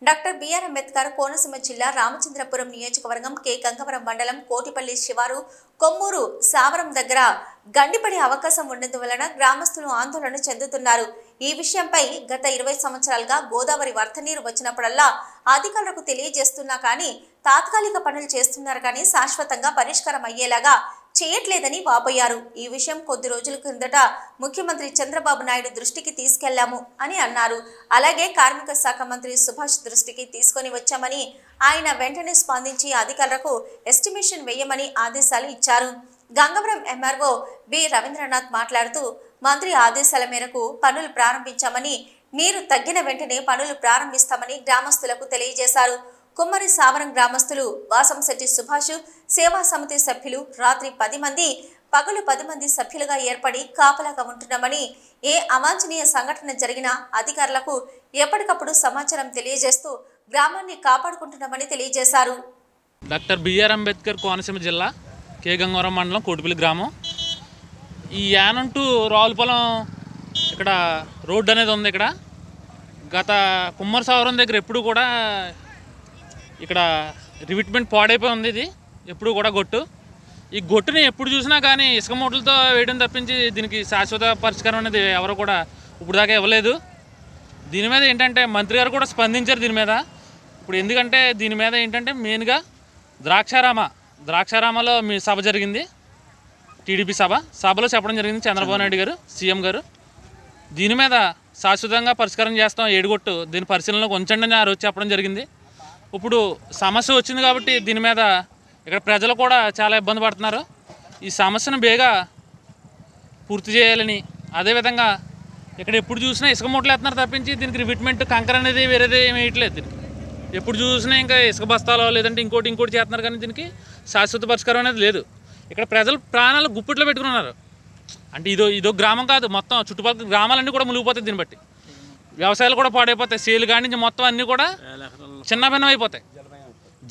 Doctor BR Ambedkar Konaseema జిల్లా రామచంద్రపురం నియోజకవర్గం K Gangavaram మండలం కోటిపల్లి శివారు కొమ్మూరు సావరం దగ్గర గండిపడే అవకాశం ఉన్నందువలన గ్రామస్తులు ఆందోళన చెందుతున్నారు. ఈ విషయంపై గత 20 సంవత్సరాలుగా గోదావరి వరద నీరు వచ్చినప్పుడల్లా అధికారులకు తెలియజేస్తున్నా కానీ తాత్కాలిక పనులు చేస్తున్నారు కానీ శాశ్వతంగా పరిష్కారం అయ్యేలాగా చేయట్లేదని వాపోయారు. ఈ విషయం కొద్ది రోజుల కిందట ముఖ్యమంత్రి చంద్రబాబు నాయుడు దృష్టికి తీసుకెళ్లాము అని అన్నారు. అలాగే కార్మిక శాఖ మంత్రి సుభాష్ దృష్టికి తీసుకొని వచ్చామని ఆయన వెంటనే స్పందించి అధికారులకు ఎస్టిమేషన్ వేయమని ఆదేశాలు ఇచ్చారు. గంగవరం ఎంఆర్ఓ బి రవీంద్రనాథ్ మాట్లాడుతూ మంత్రి ఆదేశాల మేరకు పనులు ప్రారంభించామని నీరు తగ్గిన వెంటనే పనులు ప్రారంభిస్తామని గ్రామస్తులకు తెలియజేశారు. కుమ్మరి సావరం గ్రామస్తులు వాసంశెట్టి సుభాష్ సేవా సమితి సభ్యులు రాత్రి 10 మంది పగలు 10 మంది సభ్యులుగా ఏర్పడి కాపలాగా ఉంటున్నామని ఏ అవాంఛనీయ సంఘటన జరిగినా అధికారులకు ఎప్పటికప్పుడు సమాచారం తెలియజేస్తూ గ్రామాన్ని కాపాడుకుంటున్నామని తెలియజేశారు. డాక్టర్ బిఆర్ అంబేద్కర్ కోనసీమ జిల్లా కె గంగవరం మండలం కోటిపల్లి గ్రామం. ఈ యానం టు రావులపాలెం ఇక్కడ రోడ్డు అనేది ఉంది. ఇక్కడ గత కుమ్మరి సావరం దగ్గర ఎప్పుడు కూడా ఇక్కడ రివిట్మెంట్ పాడైపోయి ఉంది. ఇది ఎప్పుడు కూడా ఈ గొట్టుని ఎప్పుడు చూసినా కానీ ఇసుక మూటలతో వేయడం తప్పించి దీనికి శాశ్వత పరిష్కారం అనేది ఎవరు కూడా ఇప్పుడు దాకా ఇవ్వలేదు. దీని మీద ఏంటంటే మంత్రి గారు కూడా స్పందించారు దీని మీద. ఇప్పుడు ఎందుకంటే దీని మీద ఏంటంటే మెయిన్గా ద్రాక్షారామలో మీ సభ జరిగింది, టీడీపీ సభలో చెప్పడం జరిగింది చంద్రబాబు నాయుడు గారు సీఎం గారు. దీని మీద శాశ్వతంగా పరిష్కారం చేస్తాం, ఏడుగొట్టు దీని పరిశీలనలోకి ఉంచండి అని ఆ రోజు చెప్పడం జరిగింది. ఇప్పుడు సమస్య వచ్చింది కాబట్టి దీని మీద ఇక్కడ ప్రజలు కూడా చాలా ఇబ్బంది పడుతున్నారు. ఈ సమస్యను బేగా పూర్తి చేయాలని, అదేవిధంగా ఇక్కడ ఎప్పుడు చూసినా ఇసుక మూటలు వేస్తున్నారు తప్పించి దీనికి రివిట్మెంట్ కంకర అనేది వేరేది ఏమి వేయట్లేదు. దీనికి ఎప్పుడు చూసినా ఇంకా ఇసుక బస్తాలో లేదంటే ఇంకోటి చేస్తున్నారు కానీ దీనికి శాశ్వత పరిష్కారం అనేది లేదు. ఇక్కడ ప్రజలు ప్రాణాలు గుప్పిట్లో పెట్టుకున్నారు. అంటే ఇదో గ్రామం కాదు, మొత్తం చుట్టుపక్కల గ్రామాలన్నీ కూడా మునిగిపోతాయి. దీన్ని బట్టి వ్యవసాయాలు కూడా పాడైపోతాయి. సేలు కాడి నుంచి మొత్తం అన్నీ కూడా చిన్నభిన్నం అయిపోతాయి,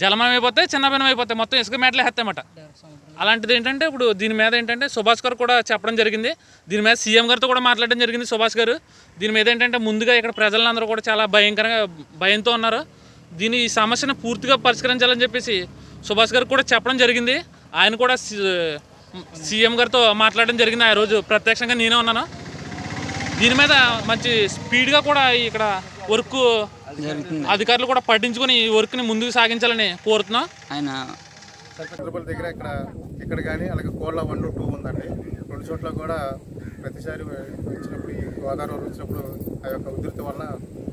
జలమయం అయిపోతాయి, చిన్నభిన్నం అయిపోతాయి, మొత్తం ఇసుక మేటలే హెత్తమాట. అలాంటిది ఏంటంటే ఇప్పుడు దీని మీద ఏంటంటే సుభాష్ గారు కూడా చెప్పడం జరిగింది. దీని మీద సీఎం గారితో కూడా మాట్లాడడం జరిగింది సుభాష్ గారు. దీని మీద ఏంటంటే ముందుగా ఇక్కడ ప్రజలందరూ కూడా చాలా భయంతో ఉన్నారు. ఈ సమస్యను పూర్తిగా పరిష్కరించాలని చెప్పేసి సుభాష్ గారికి కూడా చెప్పడం జరిగింది. ఆయన కూడా సీఎం గారితో మాట్లాడడం జరిగింది. ఆ రోజు ప్రత్యక్షంగా నేనే ఉన్నాను. దీని మీద మంచి స్పీడ్గా కూడా ఇక్కడ వర్క్ అధికారులు కూడా పట్టించుకొని ఈ వర్క్ని ముందుకు సాగించాలని కోరుతున్నాం. ఆయన చంద్రపల్లి దగ్గర ఇక్కడ కానీ అలాగే కోళ్ళ 1, 2 ఉందండి. 2 చోట్ల కూడా ప్రతిసారి వచ్చినప్పుడు ఈ గోదావరి వచ్చినప్పుడు ఆ యొక్క ఉధృతి వల్ల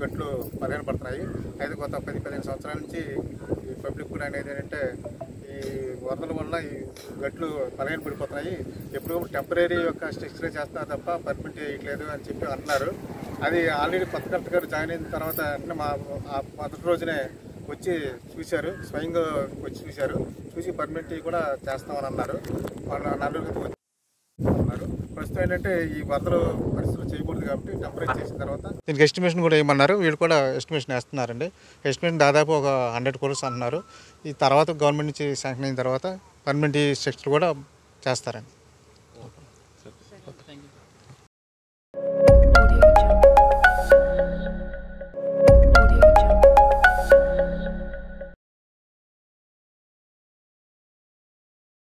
గట్లు బలహీనపడుతున్నాయి. అయితే గత 10-15 సంవత్సరాల నుంచి ఈ పబ్లిక్ కూడా అనేది ఏంటంటే ఈ వరదల వల్ల ఈ గట్లు బలహీనపడిపోతున్నాయి. ఎప్పుడు టెంపరీ యొక్క స్ట్రక్చర్ చేస్తున్నారు తప్ప పర్మిట్ చేయట్లేదు అని చెప్పి అన్నారు. అది ఆల్రెడీ కొత్త కలెక్టర్ గారు జాయిన్ అయిన తర్వాత మొదటి రోజునే వచ్చి చూశారు, స్వయంగా వచ్చి చూసి పర్మిట్ కూడా చేస్తామని అన్నారు. వాళ్ళ నలుగురు అన్నారు. ప్రస్తుతం ఏంటంటే ఈ వరదలు పరిస్థితులు చేయకూడదు కాబట్టి టెంపరీ చేసిన తర్వాత దీనికి ఎస్టిమేషన్ కూడా ఏమన్నారు. వీళ్ళు కూడా ఎస్టిమేషన్ వేస్తున్నారండి. ఎస్టిమేషన్ దాదాపు ఒక 100 crores అన్నారు. ఈ తర్వాత గవర్నమెంట్ నుంచి శాంక్షన్ అయిన తర్వాత పర్మనెంట్ స్ట్రక్చర్ కూడా చేస్తారండి.